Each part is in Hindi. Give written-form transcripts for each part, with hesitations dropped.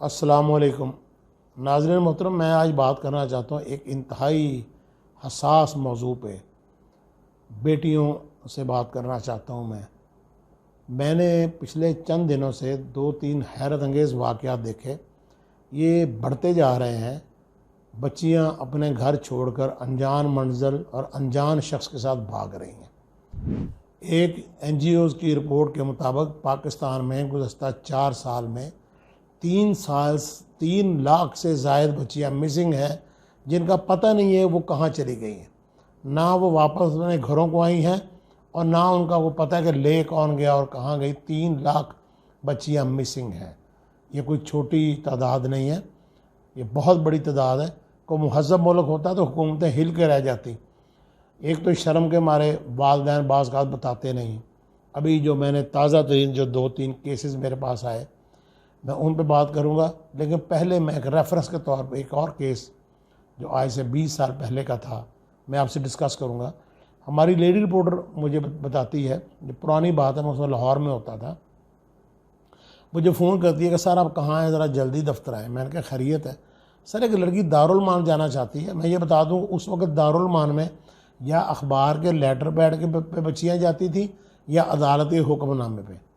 अस्सलामुअलैकुम नाज़रीन मोहतरम, मैं आज बात करना चाहता हूँ एक इंतहाई हसास मौजू पे। बेटियों से बात करना चाहता हूँ। मैंने पिछले चंद दिनों से 2-3 हैरत अंगेज़ वाक़यात देखे। ये बढ़ते जा रहे हैं। बच्चियाँ अपने घर छोड़कर अनजान मंज़िल और अनजान शख्स के साथ भाग रही हैं। एक NGOs की रिपोर्ट के मुताबिक पाकिस्तान में गुज़श्ता 4 साल में 3 लाख से ज़ायद बच्चियाँ मिसिंग हैं, जिनका पता नहीं है वो कहाँ चली गई हैं। ना वो वापस अपने घरों को आई हैं और ना उनका वो पता है कि ले कौन गया और कहाँ गई। 3 लाख बच्चियाँ मिसिंग हैं। ये कोई छोटी तादाद नहीं है, ये बहुत बड़ी तादाद है। कोई मुहज़्ज़ब मुल्क होता तो हुकूमतें हिल के रह जाती। एक तो शर्म के मारे वालिदैन बाज़ औक़ात बताते नहीं। अभी जो मैंने ताज़ा तरीन जो 2-3 केसेस मेरे पास आए, मैं उन पे बात करूंगा, लेकिन पहले मैं एक रेफरेंस के तौर पे एक और केस जो आज से 20 साल पहले का था, मैं आपसे डिस्कस करूंगा। हमारी लेडी रिपोर्टर मुझे बताती है, जो पुरानी बात है, मैं उसमें लाहौर में होता था, मुझे फ़ोन करती है कि सर आप कहाँ हैं, ज़रा जल्दी दफ्तर आए। मैंने कहा खैरियत है सर, एक लड़की दारुल मान जाना चाहती है। मैं ये बता दूँ, उस वक्त दारुल मान में या अखबार के लेटर पैड के पे बच्चियाँ जाती थी या अदालती हुक्मनामे पे।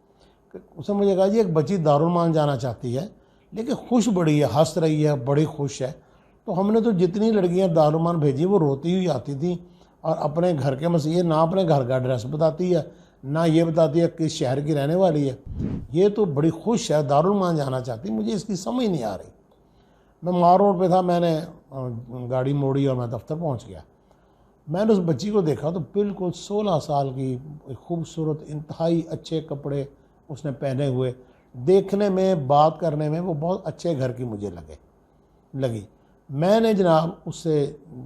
उसने मुझे कहा जी एक बच्ची दारुल मान जाना चाहती है, लेकिन खुश बड़ी है, हंस रही है, बड़ी खुश है। तो हमने तो जितनी लड़कियां दारुल मान भेजी वो रोती हुई आती थी और अपने घर के मसीहे, ना अपने घर का एड्रेस बताती है, ना ये बताती है किस शहर की रहने वाली है। ये तो बड़ी खुश है, दारुल मान जाना चाहती। मुझे इसकी समझ नहीं आ रही। मैं मार रोड पर था, मैंने गाड़ी मोड़ी और मैं दफ्तर पहुँच गया। मैंने उस बच्ची को देखा तो बिल्कुल 16 साल की, खूबसूरत, इंतहाई अच्छे कपड़े उसने पहने हुए, देखने में, बात करने में वो बहुत अच्छे घर की मुझे लगी। मैंने जनाब उससे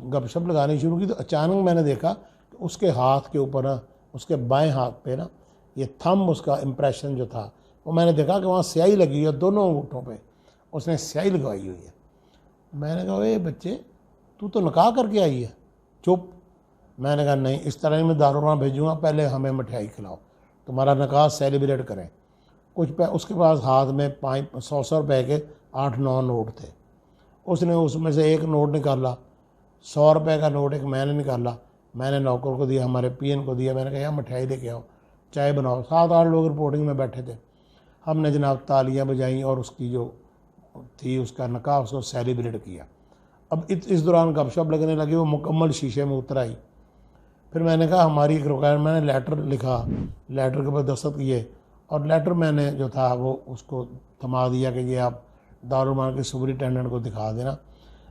गपशप लगानी शुरू की तो अचानक मैंने देखा कि उसके हाथ के ऊपर ना, उसके बाएं हाथ पे ना, ये थंब उसका इम्प्रेशन जो था, वो मैंने देखा कि वहाँ स्याही लगी है, दोनों अंगूठों पे उसने स्याही लगवाई हुई है। मैंने कहा ए बच्चे, तू तो निकाह करके आई है। चुप। मैंने कहा नहीं, इस तरह मैं दारुल भेजूँगा, पहले हमें मिठाई खिलाओ, तुम्हारा निकाह सेलिब्रेट करें। उसके पास हाथ में 100 रुपए के 8-9 नोट थे। उसने उसमें से एक नोट निकाला, 100 रुपये का नोट एक मैंने निकाला। मैंने नौकर को दिया, हमारे PN को दिया। मैंने कहा यार मिठाई लेके आओ, चाय बनाओ। 7-8 लोग रिपोर्टिंग में बैठे थे। हमने जनाब तालियां बजाई और उसकी जो थी उसका निकाह उसको सेलिब्रेट किया। अब इस दौरान गपशप लगने लगी, वो मुकम्मल शीशे में उतर आई। फिर मैंने कहा हमारी एक रिक्वायरमेंट, मैंने लेटर लिखा, लेटर के ऊपर दस्तखत किए और लेटर मैंने जो था वो उसको थमा दिया कि ये आप दारुल मान के सुपरिटेंडेंट को दिखा देना।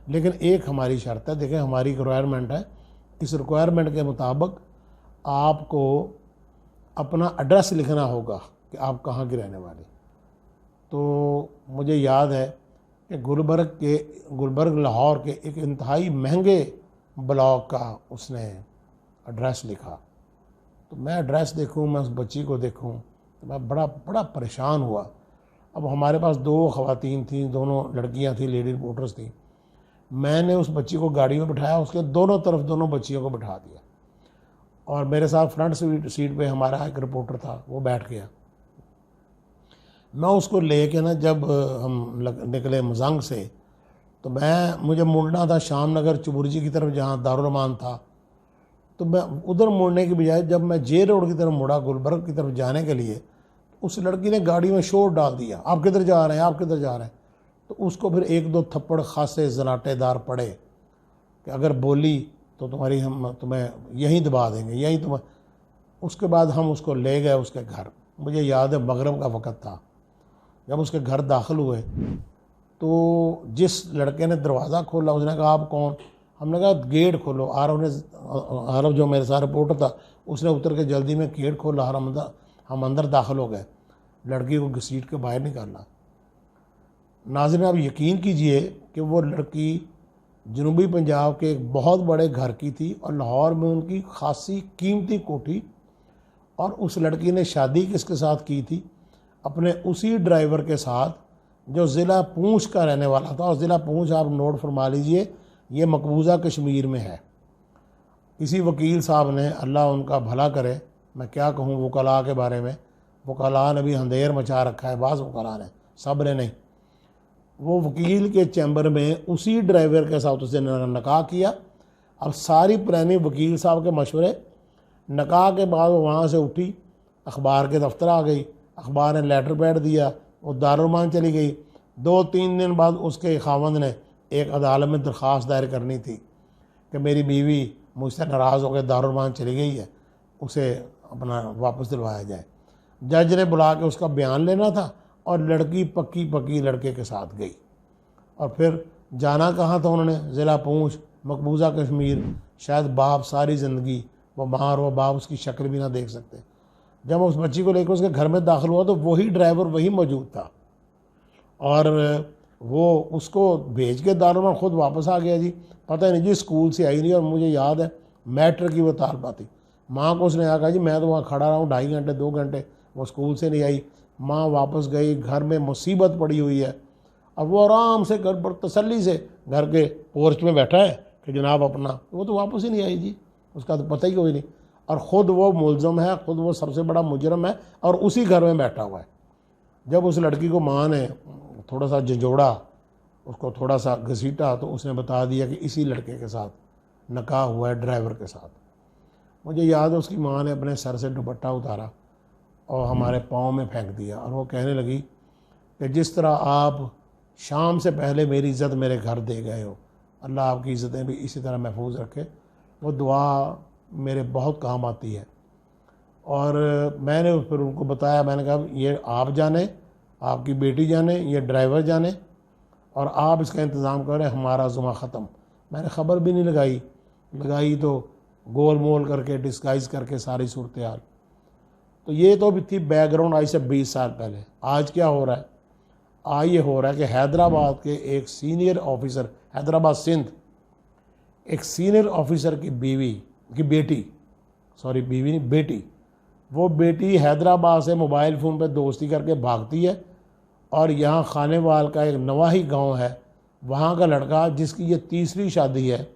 लेकिन एक हमारी शर्त है, देखें हमारी रिक्वायरमेंट है, इस रिक्वायरमेंट के मुताबिक आपको अपना एड्रेस लिखना होगा कि आप कहाँ की रहने वाली। तो मुझे याद है कि गुलबर्ग लाहौर के एक इंतहाई महंगे ब्लॉक का उसने एड्रेस लिखा। तो मैं एड्रेस देखूँ, मैं उस बच्ची को देखूँ, तो मैं बड़ा परेशान हुआ। अब हमारे पास 2 ख़वातीन थी, दोनों लड़कियां थी, लेडी रिपोर्टर्स थी। मैंने उस बच्ची को गाड़ी में बिठाया, उसके दोनों तरफ दोनों बच्चियों को बिठा दिया और मेरे साथ फ्रंट सीट पे हमारा एक रिपोर्टर था, वो बैठ गया। मैं उसको ले के ना, जब हम निकले मजंग से, तो मुझे मुड़ना था शाम नगर चुबुर्जी की तरफ, जहाँ दारुल मान था। तो मैं उधर मुड़ने की बजाय जब मैं जे रोड की तरफ मुड़ा, गुलबर्ग की तरफ जाने के लिए, उस लड़की ने गाड़ी में शोर डाल दिया, आप किधर जा रहे हैं, आप किधर जा रहे हैं। तो उसको फिर 1-2 थप्पड़ खासे जनाटेदार पड़े कि अगर बोली तो हम तुम्हें यहीं दबा देंगे, यहीं तुम्हें। उसके बाद हम उसको ले गए उसके घर। मुझे याद है मगरिब का वक़्त था। जब उसके घर दाखिल हुए तो जिस लड़के ने दरवाज़ा खोला उसने कहा आप कौन। हमने कहा गेट खोलो। आरव जो मेरे साथ रिपोर्टर था, उसने उतर के जल्दी में गेट खोला और हम अंदर दाखिल हो गए। लड़की को घसीट के बाहर निकाला। नाज़रीन आप यकीन कीजिए कि वो लड़की जनूबी पंजाब के एक बहुत बड़े घर की थी और लाहौर में उनकी खासी कीमती कोठी। और उस लड़की ने शादी किसके साथ की थी? अपने उसी ड्राइवर के साथ जो ज़िला पूंछ का रहने वाला था। और ज़िला पूंछ आप नोट फरमा लीजिए, ये मकबूजा कश्मीर में है। किसी वकील साहब ने, अल्लाह उनका भला करे, मैं क्या कहूँ वकला के बारे में, वकला ने भी अंधेर मचा रखा है, बाज़ वकला ने, सब ने नहीं। वो वकील के चैम्बर में उसी ड्राइवर के साथ उसने निकाह किया। अब सारी प्लानिंग वकील साहब के मशवरे, निकाह के बाद वो वहाँ से उठी, अखबार के दफ्तर आ गई, अखबार ने लेटर पैड दिया, वो दारुमान चली गई। 2-3 दिन बाद उसके खावंद ने एक अदालत में दरख्वास्त दायर करनी थी कि मेरी बीवी मुझसे नाराज़ होकर दारुमान चली गई है, उसे अपना वापस दिलवाया जाए। जज ने बुला के उसका बयान लेना था और लड़की पक्की पक्की लड़के के साथ गई। और फिर जाना कहाँ था उन्होंने, ज़िला पूंछ, मकबूजा कश्मीर। शायद बाप सारी ज़िंदगी वो बाहर, वो बाप उसकी शक्ल भी ना देख सकते। जब उस बच्ची को लेकर उसके घर में दाखिल हुआ तो वही ड्राइवर वही मौजूद था और वो उसको भेज के दारुमान खुद वापस आ गया जी। पता नहीं जी, स्कूल से आई नहीं। और मुझे याद है मैट्रिक की वो तालबा थी, माँ को उसने कहा जी मैं तो वहाँ खड़ा रहा हूँ 2.5 घंटे 2 घंटे, वो स्कूल से नहीं आई। माँ वापस गई, घर में मुसीबत पड़ी हुई है। अब वो आराम से घर पर तसल्ली से घर के पोर्च में बैठा है कि जनाब अपना, वो तो वापस ही नहीं आई जी, उसका तो पता ही कोई नहीं। और ख़ुद वो मुलज़म है, ख़ुद वो सबसे बड़ा मुजरम है और उसी घर में बैठा हुआ है। जब उस लड़की को माँ ने थोड़ा सा झंझोड़ा, उसको थोड़ा सा घसीटा, तो उसने बता दिया कि इसी लड़के के साथ निकाह हुआ है, ड्राइवर के साथ। मुझे याद है उसकी माँ ने अपने सर से दुपट्टा उतारा और हमारे पाँव में फेंक दिया और वो कहने लगी कि जिस तरह आप शाम से पहले मेरी इज़्ज़त मेरे घर दे गए हो, अल्लाह आपकी इज़्ज़तें भी इसी तरह महफूज रखे। वो दुआ मेरे बहुत काम आती है। और मैंने फिर उनको बताया, मैंने कहा ये आप जाने, आपकी बेटी जाने, ये ड्राइवर जाने और आप इसका इंतज़ाम करें, हमारा जुमा ख़त्म। मैंने ख़बर भी नहीं लगाई तो गोल मोल करके डिस्गाइज़ करके सारी सूरत हाल। तो ये तो भी थी बैकग्राउंड आज से 20 साल पहले। आज क्या हो रहा है? आज ये हो रहा है कि हैदराबाद के एक सीनियर ऑफिसर, हैदराबाद सिंध, एक सीनियर ऑफिसर की बेटी, वो बेटी हैदराबाद से मोबाइल फ़ोन पे दोस्ती करके भागती है और यहाँ खानेवाल का एक नवाही गांव है, वहाँ का लड़का जिसकी ये तीसरी शादी है,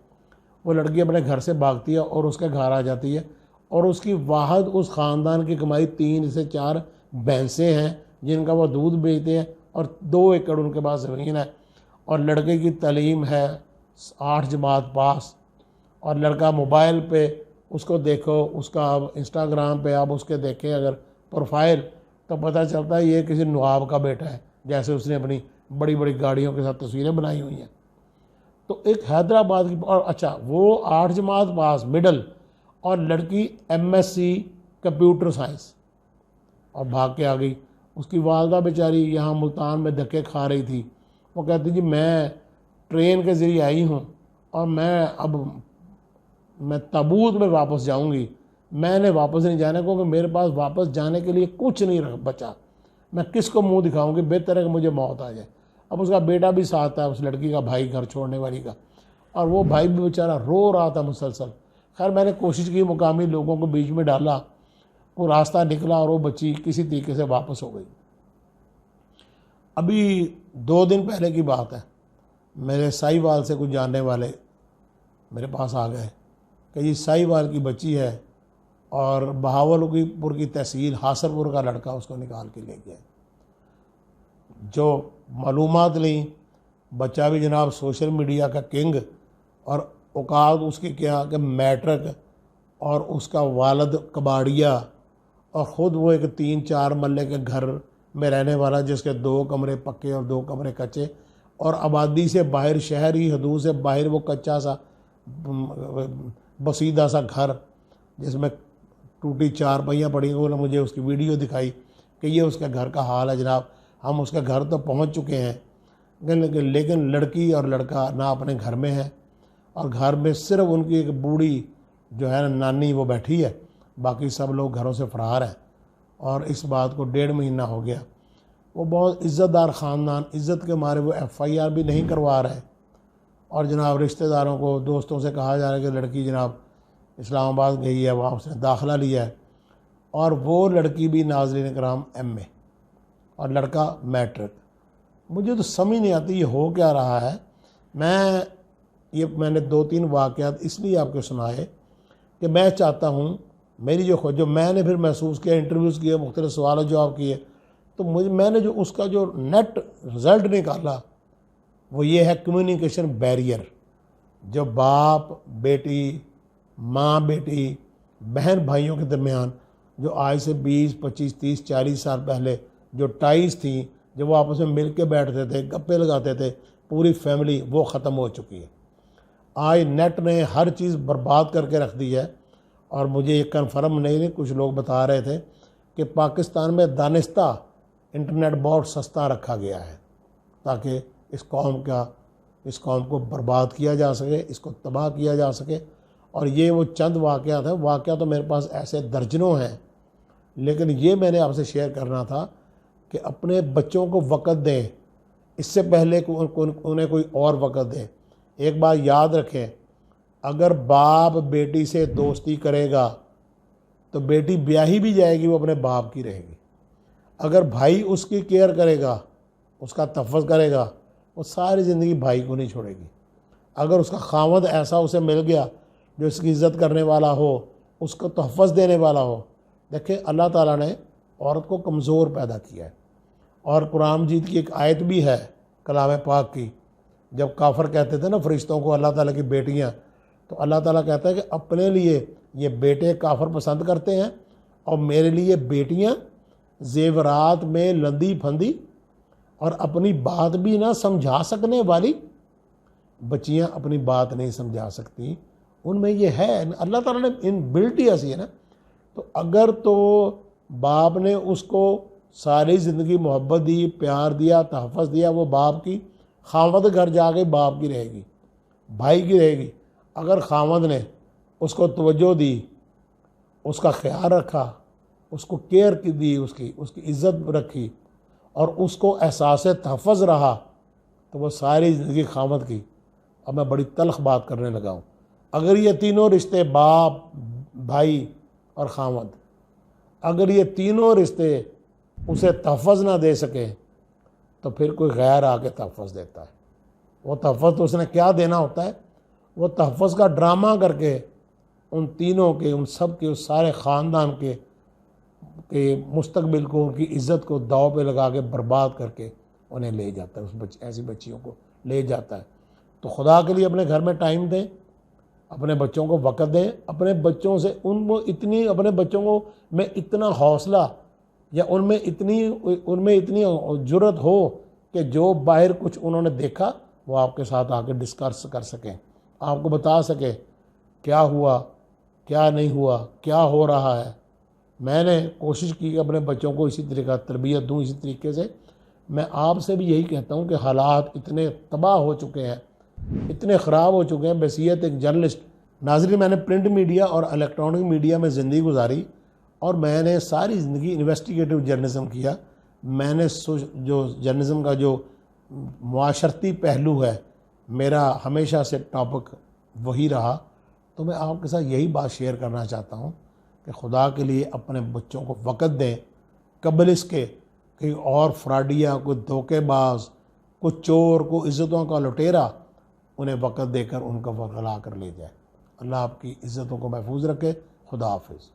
वो लड़की अपने घर से भागती है और उसके घर आ जाती है। और उसकी वाहद उस ख़ानदान की कमाई 3 से 4 भैंसें हैं जिनका वो दूध बेचते हैं और 2 एकड़ उनके पास ज़मीन है। और लड़के की तालीम है 8 जमात पास। और लड़का मोबाइल पे उसको देखो, उसका अब इंस्टाग्राम पे आप उसके देखें अगर प्रोफाइल, तो पता चलता है ये किसी नवाब का बेटा है, जैसे उसने अपनी बड़ी बड़ी गाड़ियों के साथ तस्वीरें बनाई हुई हैं। तो एक हैदराबाद की, और अच्छा वो 8 जमात पास मिडल, और लड़की MSc कंप्यूटर साइंस, और भाग के आ गई। उसकी वालदा बेचारी यहाँ मुल्तान में धक्के खा रही थी। वो कहती जी मैं ट्रेन के ज़रिए आई हूँ और मैं ताबूत में वापस जाऊँगी, मैंने वापस नहीं जाना क्योंकि मेरे पास वापस जाने के लिए कुछ नहीं बचा। मैं किसको मुंह दिखाऊंगी, बेहतर है कि मुझे मौत आ जाए। अब उसका बेटा भी साथ था, उस लड़की का भाई, घर छोड़ने वाली का, और वो भाई भी बेचारा रो रहा था मुसलसल। खैर मैंने कोशिश की, मुकामी लोगों को बीच में डाला, वो रास्ता निकला और वो बच्ची किसी तरीके से वापस हो गई। अभी 2 दिन पहले की बात है, मेरे साहिवाल से कुछ जानने वाले मेरे पास आ गए कि ये साहिवाल की बच्ची है और बहावलपुर की तहसील हासरपुर का लड़का उसको निकाल के ले गया। जो मालूमात ली, बच्चा भी जनाब सोशल मीडिया का किंग, और औकात उसकी क्या कि मैट्रिक, और उसका वालिद कबाड़िया, और ख़ुद वो एक 3-4 मरले के घर में रहने वाला जिसके 2 कमरे पक्के और 2 कमरे कच्चे, और आबादी से बाहर, शहरी हदूद से बाहर वो कच्चा सा बसीदा सा घर जिसमें टूटी 4 पहियाँ पड़ी। उन्होंने मुझे उसकी वीडियो दिखाई कि ये उसके घर का हाल है जनाब। हम उसके घर तो पहुंच चुके हैं, लेकिन लड़की और लड़का ना अपने घर में है, और घर में सिर्फ उनकी एक बूढ़ी जो है ना नानी वो बैठी है, बाकी सब लोग घरों से फरार हैं। और इस बात को 1.5 महीना हो गया। वो बहुत इज़्ज़तदार ख़ानदान, इज़्ज़त के मारे वो FIR भी नहीं करवा रहे, और जनाब रिश्तेदारों को, दोस्तों से कहा जा रहा है कि लड़की जनाब इस्लामाबाद गई है, वहाँ उसने दाखिला लिया है, और वो लड़की भी नाज़रीन कराम MA और लड़का मैट्रिक। मुझे तो समझ नहीं आती ये हो क्या रहा है। मैंने 2-3 वाक़यात इसलिए आपको सुनाए कि मैं चाहता हूँ मेरी जो मैंने फिर महसूस किया, इंटरव्यूज़ किए, मुख्तलिफ सवाल जवाब किए, तो मैंने जो उसका जो नेट रिज़ल्ट निकाला वो ये है कम्युनिकेशन बैरियर। जो बाप बेटी, माँ बेटी, बहन भाइयों के दरमियान जो आज से 20, 25, 30, 40 साल पहले जो टाइज थी, जब वो आपस में मिल के बैठते थे, गप्पे लगाते थे, पूरी फैमिली, वो ख़त्म हो चुकी है। आज नेट ने हर चीज़ बर्बाद करके रख दी है। और मुझे ये कन्फर्म नहीं, कुछ लोग बता रहे थे कि पाकिस्तान में दानिस्ता इंटरनेट बहुत सस्ता रखा गया है ताकि इस कौम को बर्बाद किया जा सके, इसको तबाह किया जा सके। और ये वो चंद वाक़यात हैं, वाक़या तो मेरे पास ऐसे दर्जनों हैं, लेकिन ये मैंने आपसे शेयर करना था कि अपने बच्चों को वक़्त दें, इससे पहले कि उन्हें कोई और वक़्त दें। एक बात याद रखें, अगर बाप बेटी से दोस्ती करेगा तो बेटी ब्याही भी जाएगी, वो अपने बाप की रहेगी। अगर भाई उसकी केयर करेगा, उसका तहफ़्फ़ुज़ करेगा, वो सारी ज़िंदगी भाई को नहीं छोड़ेगी। अगर उसका खावंद ऐसा उसे मिल गया जो इसकी इज़्ज़त करने वाला हो, उसको तहफ़्फ़ुज़ देने वाला हो। देखिए, अल्लाह ताला ने औरत को कमज़ोर पैदा किया है। और कुरान मजीद की एक आयत भी है कलाम पाक की, जब काफिर कहते थे ना फरिश्तों को अल्लाह ताला की बेटियां, तो अल्लाह ताला कहता है कि अपने लिए ये बेटे काफिर पसंद करते हैं और मेरे लिए बेटियां जेवरात में लंदी फंदी और अपनी बात भी ना समझा सकने वाली। बच्चियां अपनी बात नहीं समझा सकती, उनमें ये है, अल्लाह ताला ने इन बिल्ट ही ऐसी है ना। तो अगर तो बाप ने उसको सारी ज़िंदगी मोहब्बत दी, प्यार दिया, तहफ़्फ़ुज़ दिया, वो बाप की खावंद घर जाके बाप की रहेगी, भाई की रहेगी। अगर खावंद ने उसको तवज्जो दी, उसका ख्याल रखा, उसको केयर की दी, उसकी इज़्ज़त रखी और उसको एहसास तहफ़्फ़ुज़ रहा, तो वो सारी ज़िंदगी खावंद की। अब मैं बड़ी तल्ख़ बात करने लगा हूँ। अगर ये तीनों रिश्ते, बाप, भाई और खावंद, अगर ये तीनों रिश्ते उसे तहफ़्फ़ुज़ ना दे सके, तो फिर कोई गैर आके तहफ़्फ़ुज़ देता है। वो तहफ़्फ़ुज़ तो उसने क्या देना होता है, वो तहफ़्फ़ुज़ का ड्रामा करके उन तीनों के, उन सब के, उस सारे ख़ानदान के मुस्तकबिल को, उनकी इज़्ज़त को दाव पे लगा के बर्बाद करके उन्हें ले जाता है, ऐसी बच्चियों को ले जाता है। तो खुदा के लिए अपने घर में टाइम दें, अपने बच्चों को वक़्त दें, अपने बच्चों से अपने बच्चों को में इतना हौसला या उनमें इतनी जुर्रत हो कि जो बाहर कुछ उन्होंने देखा वो आपके साथ आके डिस्कस कर सकें, आपको बता सके क्या हुआ, क्या नहीं हुआ, क्या हो रहा है। मैंने कोशिश की कि अपने बच्चों को इसी तरीक़ा तरबियत दूँ, इसी तरीके से। मैं आपसे भी यही कहता हूँ कि हालात इतने तबाह हो चुके हैं, इतने ख़राब हो चुके हैं। बहसीयत एक जर्नलिस्ट, नाज़रीन, मैंने प्रिंट मीडिया और इलेक्ट्रॉनिक मीडिया में ज़िंदगी गुजारी और मैंने सारी ज़िंदगी इन्वेस्टिगेटिव जर्नलिज़म किया। मैंने जो जर्नलिज़म का जो मुआशरती पहलू है, मेरा हमेशा से टॉपिक वही रहा। तो मैं आपके साथ यही बात शेयर करना चाहता हूँ कि खुदा के लिए अपने बच्चों को वक़्त दें, कबल इसके कि और फ्रॉडिया, कोई धोखेबाज, कोई चोर, कोई इज़्ज़तों का लुटेरा उन्हें वक़्त देकर उनका वगला कर ले जाए। अल्लाह आपकी इज़्ज़तों को महफूज रखे। खुदा हाफिज़।